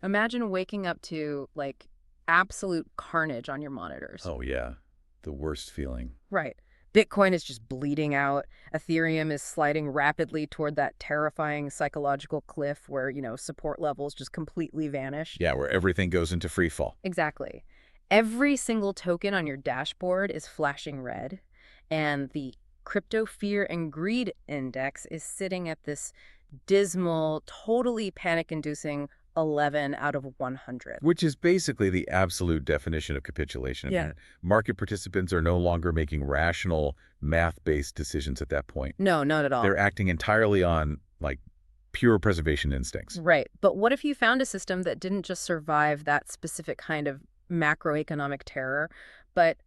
Imagine waking up to, like, absolute carnage on your monitors. Oh, yeah. The worst feeling. Right. Bitcoin is just bleeding out. Ethereum is sliding rapidly toward that terrifying psychological cliff where, support levels just completely vanish. Yeah, where everything goes into free fall. Exactly. Every single token on your dashboard is flashing red, and the crypto fear and greed index is sitting at this dismal, totally panic-inducing 11 out of 100. Which is basically the absolute definition of capitulation. I Yeah. mean, market participants are no longer making rational, math-based decisions at that point. No, not at all. They're acting entirely on, like, pure preservation instincts. Right. But what if you found a system that didn't just survive that specific kind of macroeconomic terror, but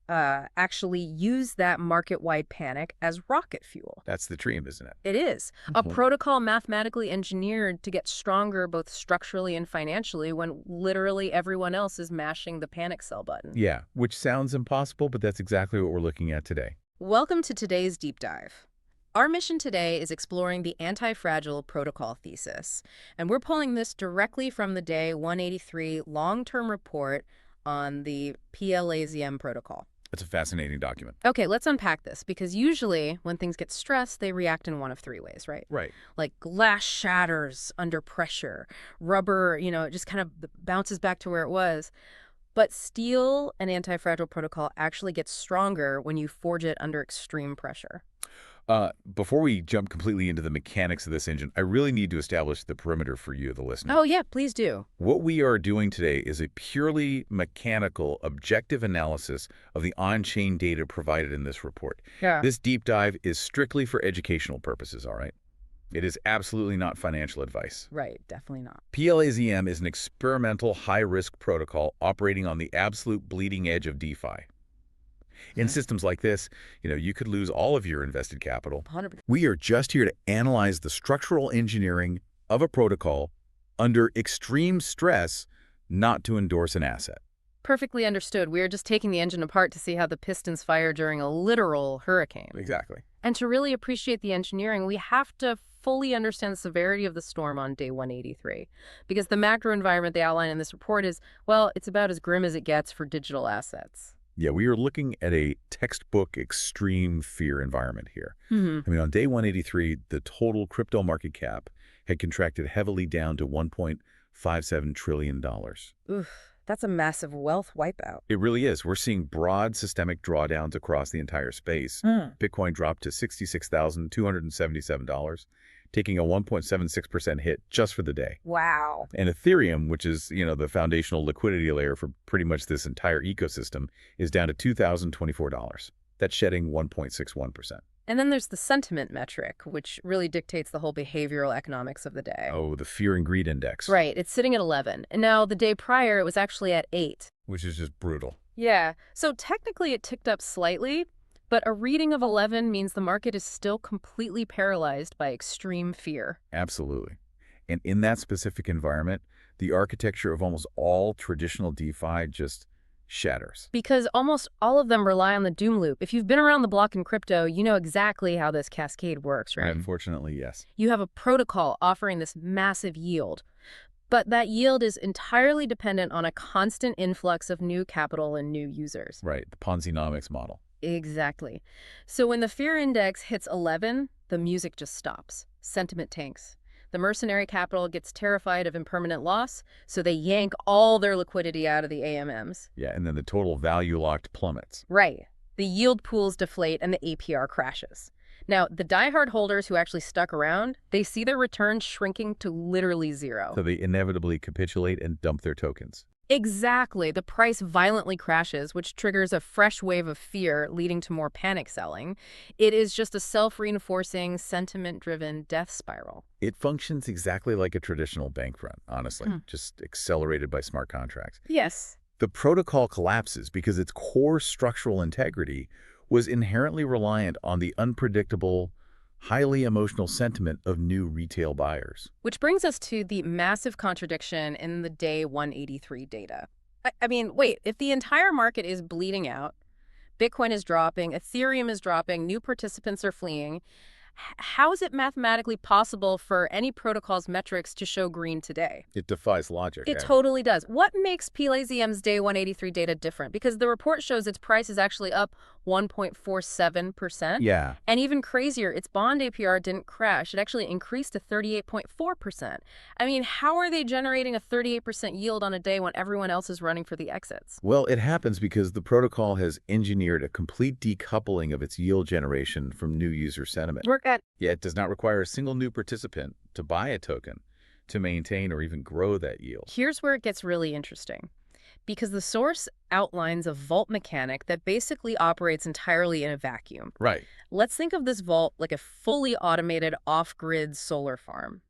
actually use that market-wide panic as rocket fuel? That's the dream, isn't it? It is. A Mhm. protocol mathematically engineered to get stronger both structurally and financially when literally everyone else is mashing the panic sell button. Yeah, which sounds impossible, but that's exactly what we're looking at today. Welcome to today's deep dive. Our mission today is exploring the Anti-Fragile Protocol Thesis, and we're pulling this directly from the Day 183 long-term report on the PLAZM protocol. It's a fascinating document. Okay, let's unpack this, because usually when things get stressed, they react in one of three ways, right? Right. Like glass shatters under pressure, rubber, it just kind of bounces back to where it was. But steel and anti-fragile protocol actually gets stronger when you forge it under extreme pressure. Before we jump completely into the mechanics of this engine, I really need to establish the perimeter for you, the listener. Oh, yeah, please do. What we are doing today is a purely mechanical, objective analysis of the on-chain data provided in this report. Yeah. This deep dive is strictly for educational purposes, all right? It is absolutely not financial advice. Right, definitely not. PLAZM is an experimental high-risk protocol operating on the absolute bleeding edge of DeFi. In systems like this, you could lose all of your invested capital. 100%. We are just here to analyze the structural engineering of a protocol under extreme stress, not to endorse an asset. Perfectly understood. We are just taking the engine apart to see how the pistons fire during a literal hurricane. Exactly. And to really appreciate the engineering, we have to fully understand the severity of the storm on day 183. Because the macro environment they outline in this report is, well, it's about as grim as it gets for digital assets. Yeah, we are looking at a textbook extreme fear environment here. Mm-hmm. I mean, on day 183, the total crypto market cap had contracted heavily down to $1.57 trillion. Oof, that's a massive wealth wipeout. It really is. We're seeing broad systemic drawdowns across the entire space. Bitcoin dropped to $66,277, taking a 1.76% hit just for the day. Wow. And Ethereum, which is, the foundational liquidity layer for pretty much this entire ecosystem, is down to $2,024. That's shedding 1.61%. And then there's the sentiment metric, which really dictates the whole behavioral economics of the day. Oh, the fear and greed index. Right, it's sitting at 11. And now the day prior, it was actually at 8. Which is just brutal. Yeah, so technically it ticked up slightly, but a reading of 11 means the market is still completely paralyzed by extreme fear. Absolutely. And in that specific environment, the architecture of almost all traditional DeFi just shatters. Because almost all of them rely on the doom loop. If you've been around the block in crypto, you know exactly how this cascade works, right? Unfortunately, yes. You have a protocol offering this massive yield, but that yield is entirely dependent on a constant influx of new capital and new users. Right, the Ponzi-nomics model. Exactly. So when the fear index hits 11, the music just stops. Sentiment tanks. The mercenary capital gets terrified of impermanent loss, so they yank all their liquidity out of the AMMs. Yeah, and then the total value locked plummets. Right. The yield pools deflate and the APR crashes. Now, the diehard holders who actually stuck around, they see their returns shrinking to literally zero. So they inevitably capitulate and dump their tokens. Exactly. The price violently crashes, which triggers a fresh wave of fear, leading to more panic selling. It is just a self-reinforcing, sentiment-driven death spiral. It functions exactly like a traditional bank run, honestly, just accelerated by smart contracts. Yes. The protocol collapses because its core structural integrity was inherently reliant on the unpredictable, highly emotional sentiment of new retail buyers. Which brings us to the massive contradiction in the day 183 data. I mean, wait, if the entire market is bleeding out, Bitcoin is dropping, Ethereum is dropping, new participants are fleeing, How is it mathematically possible for any protocol's metrics to show green today? It defies logic, It eh? totally does. What makes PLAZM's day 183 data different? Because the report shows its price is actually up 1.47%. Yeah. And even crazier, its bond APR didn't crash. It actually increased to 38.4%. I mean, how are they generating a 38% yield on a day when everyone else is running for the exits? Well, it happens because the protocol has engineered a complete decoupling of its yield generation from new user sentiment. Work at Yet it does not require a single new participant to buy a token to maintain or even grow that yield. Here's where it gets really interesting. Because the source outlines a vault mechanic that basically operates entirely in a vacuum. Right. Let's think of this vault like a fully automated off-grid solar farm.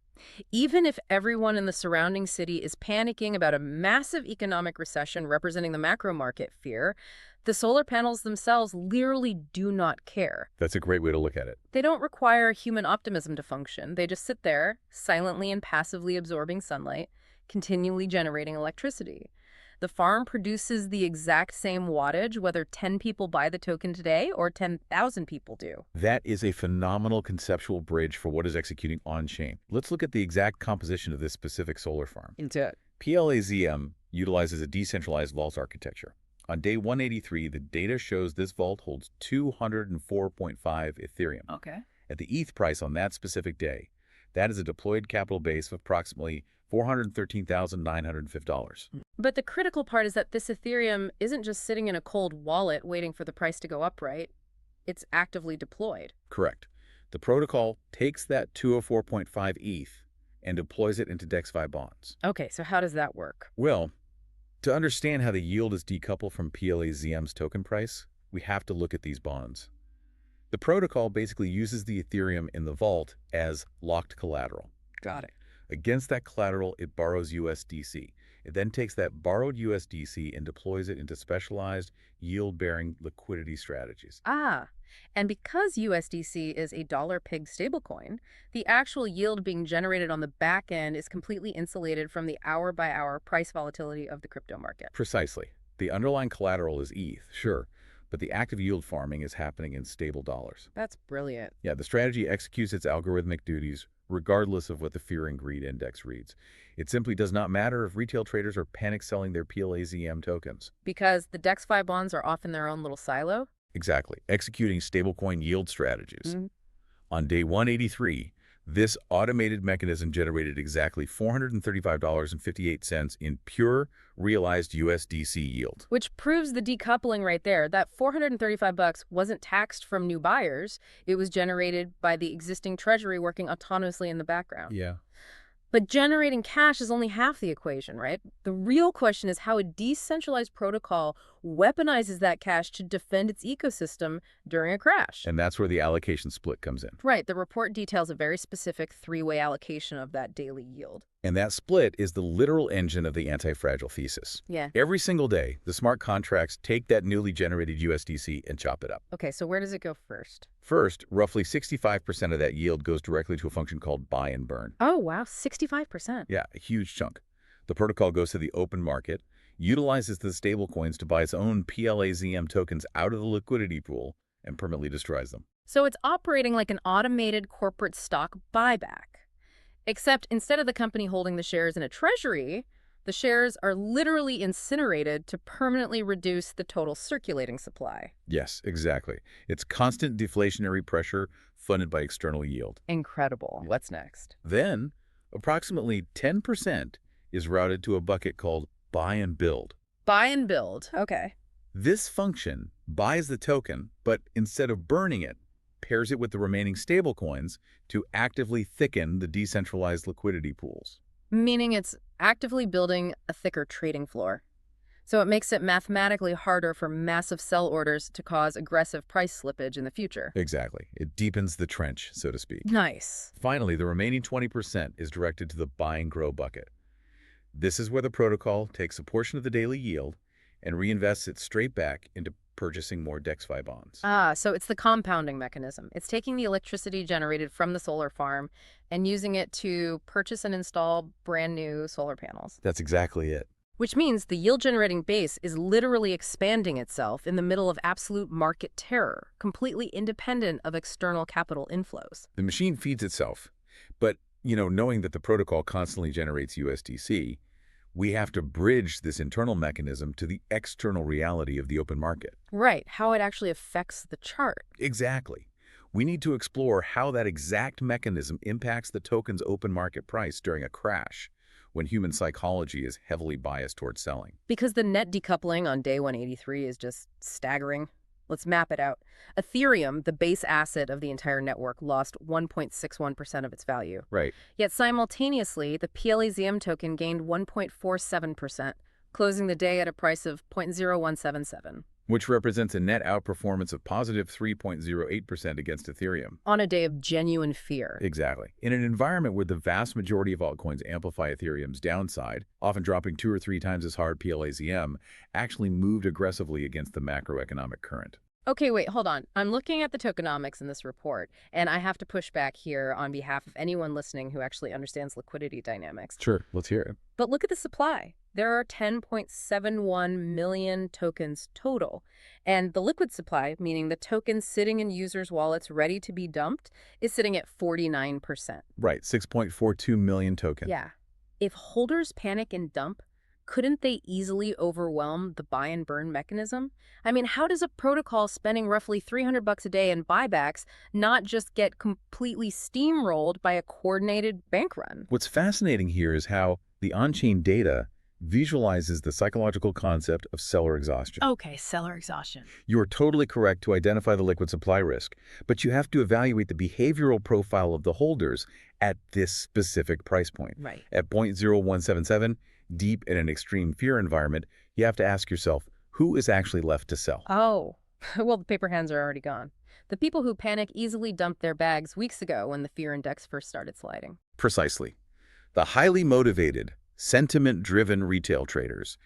Even if everyone in the surrounding city is panicking about a massive economic recession representing the macro market fear, the solar panels themselves literally do not care. That's a great way to look at it. They don't require human optimism to function. They just sit there, silently and passively absorbing sunlight, continually generating electricity. The farm produces the exact same wattage whether 10 people buy the token today or 10,000 people do. That is a phenomenal conceptual bridge for what is executing on-chain. Let's look at the exact composition of this specific solar farm. Into it. PLAZM utilizes a decentralized vault architecture. On day 183, the data shows this vault holds 204.5 Ethereum. Okay. At the ETH price on that specific day, that is a deployed capital base of approximately $413,905. But the critical part is that this Ethereum isn't just sitting in a cold wallet waiting for the price to go up, right? It's actively deployed. Correct. The protocol takes that 204.5 ETH and deploys it into DeFi bonds. Okay, so how does that work? Well, to understand how the yield is decoupled from PLAZM's token price, we have to look at these bonds. The protocol basically uses the Ethereum in the vault as locked collateral. Got it. Against that collateral, it borrows USDC. It then takes that borrowed USDC and deploys it into specialized yield-bearing liquidity strategies. And because USDC is a dollar peg stablecoin, the actual yield being generated on the back end is completely insulated from the hour-by-hour price volatility of the crypto market. Precisely. The underlying collateral is ETH, sure, but the active yield farming is happening in stable dollars. That's brilliant. Yeah, the strategy executes its algorithmic duties regardless of what the fear and greed index reads. It simply does not matter if retail traders are panic selling their PLAZM tokens. Because the DeFi bonds are often their own little silo? Exactly, executing stablecoin yield strategies. On day 183, this automated mechanism generated exactly $435.58 in pure realized USDC yield. Which proves the decoupling right there. That $435 wasn't taxed from new buyers. It was generated by the existing treasury working autonomously in the background. Yeah. But generating cash is only half the equation, right? The real question is how a decentralized protocol weaponizes that cash to defend its ecosystem during a crash. And that's where the allocation split comes in. Right. The report details a very specific three-way allocation of that daily yield. And that split is the literal engine of the anti-fragile thesis. Yeah. Every single day, the smart contracts take that newly generated USDC and chop it up. Okay, so where does it go first? First, roughly 65% of that yield goes directly to a function called buy and burn. Oh, wow, 65%. Yeah, a huge chunk. The protocol goes to the open market, utilizes the stablecoins to buy its own PLAZM tokens out of the liquidity pool, and permanently destroys them. So it's operating like an automated corporate stock buyback. Except instead of the company holding the shares in a treasury, the shares are literally incinerated to permanently reduce the total circulating supply. Yes, exactly. It's constant deflationary pressure funded by external yield. Incredible. What's next? Then, approximately 10% is routed to a bucket called buy and build. Buy and build. Okay. This function buys the token, but instead of burning it, pairs it with the remaining stablecoins to actively thicken the decentralized liquidity pools. Meaning it's actively building a thicker trading floor. So it makes it mathematically harder for massive sell orders to cause aggressive price slippage in the future. Exactly. It deepens the trench, so to speak. Nice. Finally, the remaining 20% is directed to the buy and grow bucket. This is where the protocol takes a portion of the daily yield and reinvests it straight back into purchasing more DeFi bonds. So it's the compounding mechanism. It's taking the electricity generated from the solar farm and using it to purchase and install brand new solar panels. That's exactly it. Which means the yield-generating base is literally expanding itself in the middle of absolute market terror, completely independent of external capital inflows. The machine feeds itself. But, knowing that the protocol constantly generates USDC, we have to bridge this internal mechanism to the external reality of the open market. Right, how it actually affects the chart. Exactly. We need to explore how that exact mechanism impacts the token's open market price during a crash, when human psychology is heavily biased towards selling. Because the net decoupling on day 183 is just staggering. Let's map it out. Ethereum, the base asset of the entire network, lost 1.61% of its value. Right. Yet simultaneously, the PLAZM token gained 1.47%, closing the day at a price of 0.0177. Which represents a net outperformance of positive 3.08% against Ethereum. On a day of genuine fear. Exactly. In an environment where the vast majority of altcoins amplify Ethereum's downside, often dropping 2 or 3 times as hard, PLAZM actually moved aggressively against the macroeconomic current. Okay, wait, hold on. I'm looking at the tokenomics in this report, and I have to push back here on behalf of anyone listening who actually understands liquidity dynamics. Sure, let's hear it. But look at the supply. There are 10.71 million tokens total, and the liquid supply, meaning the tokens sitting in users' wallets ready to be dumped, is sitting at 49%. Right, 6.42 million tokens. Yeah. If holders panic and dump, couldn't they easily overwhelm the buy and burn mechanism? I mean, how does a protocol spending roughly $300 a day in buybacks not just get completely steamrolled by a coordinated bank run? What's fascinating here is how the on-chain data visualizes the psychological concept of seller exhaustion. Okay, seller exhaustion. You are totally correct to identify the liquid supply risk, but you have to evaluate the behavioral profile of the holders at this specific price point. Right. At 0.0177, deep in an extreme fear environment, you have to ask yourself, who is actually left to sell? Oh, well, the paper hands are already gone. The people who panic easily dumped their bags weeks ago when the fear index first started sliding. Precisely. The highly motivated, sentiment-driven retail traders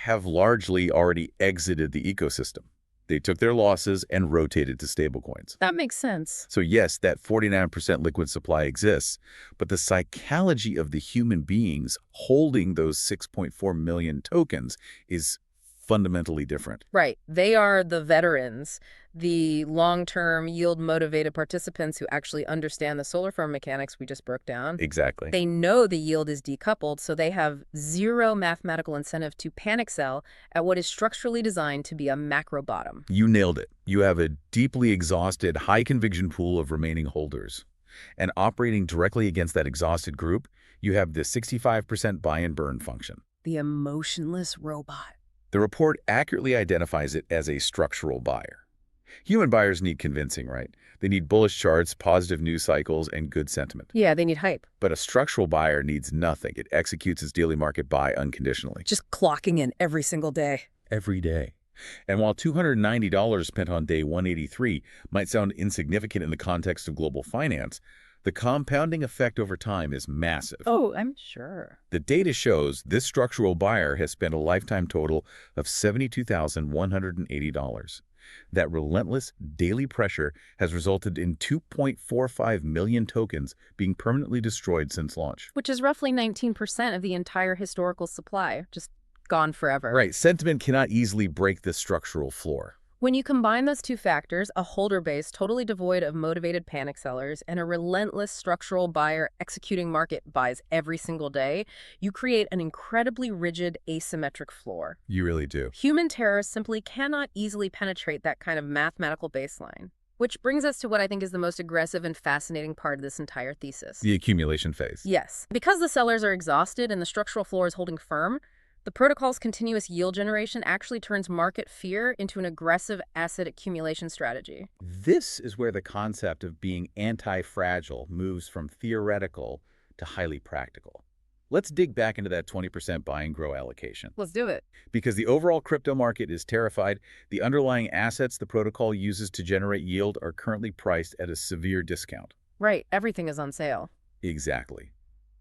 have largely already exited the ecosystem. They took their losses and rotated to stablecoins. That makes sense. So yes, that 49% liquid supply exists, but the psychology of the human beings holding those 6.4 million tokens is fundamentally different. Right. They are the veterans, the long-term yield-motivated participants who actually understand the solar farm mechanics we just broke down. Exactly. They know the yield is decoupled, so they have zero mathematical incentive to panic sell at what is structurally designed to be a macro bottom. You nailed it. You have a deeply exhausted, high-conviction pool of remaining holders. And operating directly against that exhausted group, you have the 65% buy and burn function. The emotionless robot. The report accurately identifies it as a structural buyer. Human buyers need convincing, right? They need bullish charts, positive news cycles, and good sentiment. Yeah, they need hype. But a structural buyer needs nothing. It executes its daily market buy unconditionally. Just clocking in every single day. Every day. And while $290 spent on day 183 might sound insignificant in the context of global finance, the compounding effect over time is massive. Oh, I'm sure. The data shows this structural buyer has spent a lifetime total of $72,180. That relentless daily pressure has resulted in 2.45 million tokens being permanently destroyed since launch. Which is roughly 19% of the entire historical supply, just gone forever. Right. Sentiment cannot easily break this structural floor. When you combine those two factors, a holder base totally devoid of motivated panic sellers and a relentless structural buyer executing market buys every single day, you create an incredibly rigid asymmetric floor. You really do. Human terrorists simply cannot easily penetrate that kind of mathematical baseline. Which brings us to what I think is the most aggressive and fascinating part of this entire thesis. The accumulation phase. Yes. Because the sellers are exhausted and the structural floor is holding firm, the protocol's continuous yield generation actually turns market fear into an aggressive asset accumulation strategy. This is where the concept of being anti-fragile moves from theoretical to highly practical. Let's dig back into that 20% buy and grow allocation. Let's do it. Because the overall crypto market is terrified, the underlying assets the protocol uses to generate yield are currently priced at a severe discount. Right. Everything is on sale. Exactly.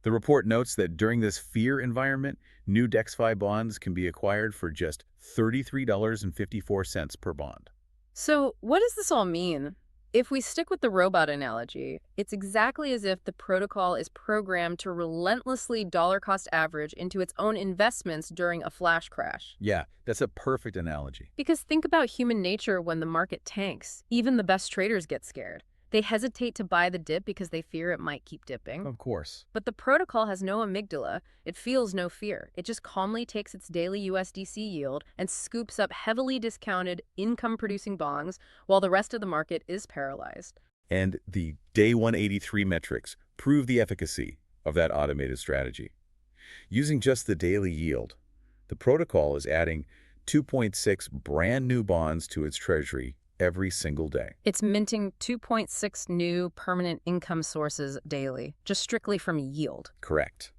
The report notes that during this fear environment, new DeFi bonds can be acquired for just $33.54 per bond. So what does this all mean? If we stick with the robot analogy, it's exactly as if the protocol is programmed to relentlessly dollar cost average into its own investments during a flash crash. Yeah, that's a perfect analogy. Because think about human nature when the market tanks. Even the best traders get scared. They hesitate to buy the dip because they fear it might keep dipping. Of course. But the protocol has no amygdala. It feels no fear. It just calmly takes its daily USDC yield and scoops up heavily discounted income-producing bonds while the rest of the market is paralyzed. And the Day 183 metrics prove the efficacy of that automated strategy. Using just the daily yield, the protocol is adding 2.6 brand new bonds to its treasury every single day. It's minting 2.6 new permanent income sources daily, just strictly from yield. Correct.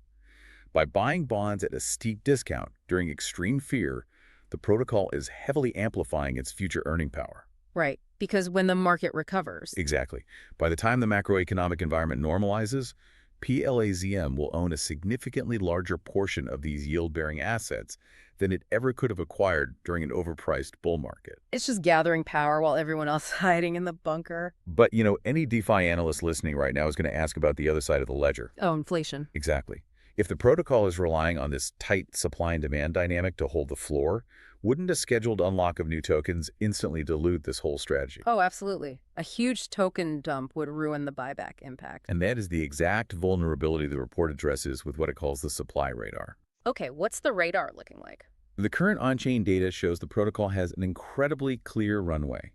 By buying bonds at a steep discount during extreme fear, the protocol is heavily amplifying its future earning power. Right, because when the market recovers. Exactly. By the time the macroeconomic environment normalizes, PLAZM will own a significantly larger portion of these yield-bearing assets than it ever could have acquired during an overpriced bull market. It's just gathering power while everyone else is hiding in the bunker. But, any DeFi analyst listening right now is going to ask about the other side of the ledger. Oh, inflation. Exactly. If the protocol is relying on this tight supply and demand dynamic to hold the floor, wouldn't a scheduled unlock of new tokens instantly dilute this whole strategy? Oh, absolutely. A huge token dump would ruin the buyback impact. And that is the exact vulnerability the report addresses with what it calls the supply radar. Okay, what's the radar looking like? The current on-chain data shows the protocol has an incredibly clear runway.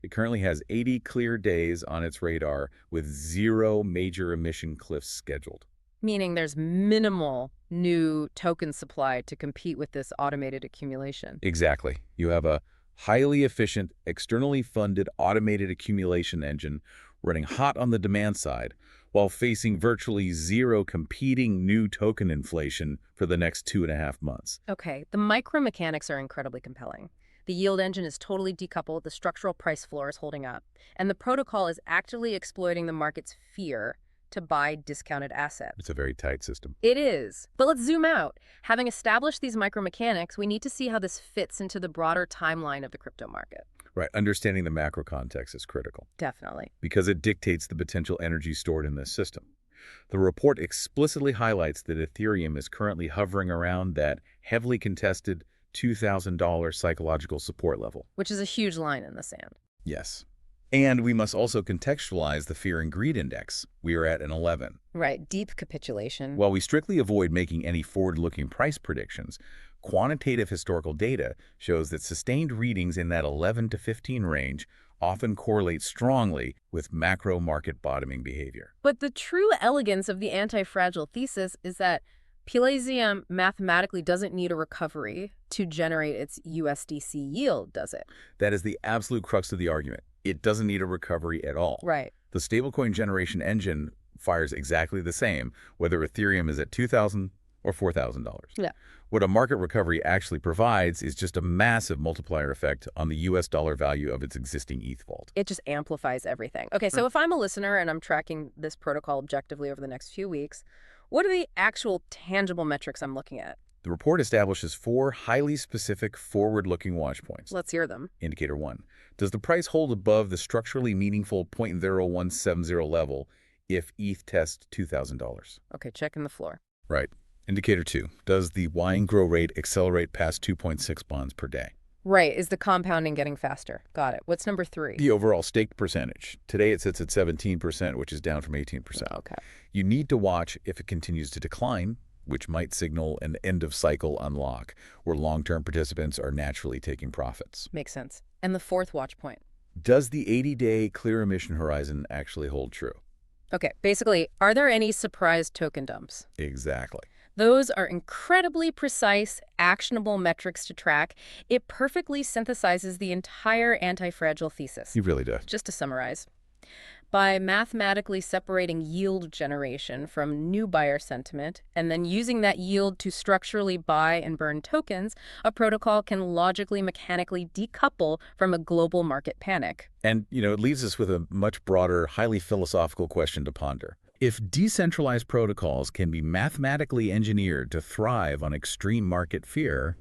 It currently has 80 clear days on its radar with 0 major emission cliffs scheduled. Meaning there's minimal new token supply to compete with this automated accumulation. Exactly. You have a highly efficient, externally funded automated accumulation engine running hot on the demand side while facing virtually 0 competing new token inflation for the next 2.5 months. Okay, the micromechanics are incredibly compelling. The yield engine is totally decoupled, the structural price floor is holding up, and the protocol is actively exploiting the market's fear to buy discounted assets. It's a very tight system. It is. But let's zoom out. Having established these micromechanics, we need to see how this fits into the broader timeline of the crypto market. Right. Understanding the macro context is critical Definitely. because it dictates the potential energy stored in this system. The report explicitly highlights that Ethereum is currently hovering around that heavily contested $2,000 psychological support level. Which is a huge line in the sand. Yes. And we must also contextualize the fear and greed index. We are at an 11. Right, deep capitulation. While we strictly avoid making any forward-looking price predictions, quantitative historical data shows that sustained readings in that 11 to 15 range often correlate strongly with macro market bottoming behavior. But the true elegance of the anti-fragile thesis is that PLAZM mathematically doesn't need a recovery to generate its USDC yield, does it? That is the absolute crux of the argument. It doesn't need a recovery at all. Right. The stablecoin generation engine fires exactly the same, whether Ethereum is at $2,000 or $4,000. Yeah. What a market recovery actually provides is just a massive multiplier effect on the US dollar value of its existing ETH vault. It just amplifies everything. Okay, so if I'm a listener and I'm tracking this protocol objectively over the next few weeks, what are the actual tangible metrics I'm looking at? The report establishes 4 highly specific forward-looking watch points. Let's hear them. Indicator 1. Does the price hold above the structurally meaningful 0.0170 level if ETH tests $2,000? Okay, checking the floor. Right. Indicator 2. Does the Y grow rate accelerate past 2.6 bonds per day? Right, is the compounding getting faster? Got it. What's number 3? The overall staked percentage. Today it sits at 17%, which is down from 18%. Okay. You need to watch if it continues to decline, which might signal an end-of-cycle unlock, where long-term participants are naturally taking profits. Makes sense. And the 4th watch point? Does the 80-day clear emission horizon actually hold true? Okay, basically, are there any surprise token dumps? Exactly. Those are incredibly precise, actionable metrics to track. It perfectly synthesizes the entire anti-fragile thesis. He really does. Just to summarize, by mathematically separating yield generation from new buyer sentiment and then using that yield to structurally buy and burn tokens, a protocol can logically, mechanically decouple from a global market panic. And, it leaves us with a much broader, highly philosophical question to ponder. If decentralized protocols can be mathematically engineered to thrive on extreme market fear,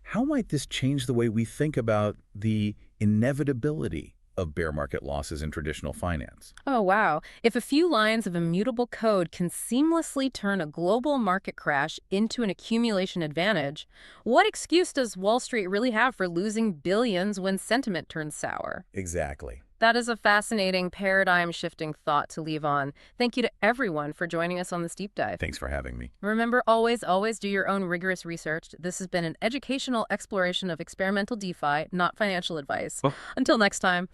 how might this change the way we think about the inevitability of bear market losses in traditional finance. Oh, wow. If a few lines of immutable code can seamlessly turn a global market crash into an accumulation advantage, what excuse does Wall Street really have for losing billions when sentiment turns sour? Exactly. That is a fascinating, paradigm-shifting thought to leave on. Thank you to everyone for joining us on this deep dive. Thanks for having me. Remember, always do your own rigorous research. This has been an educational exploration of experimental DeFi, not financial advice. Well, Until next time.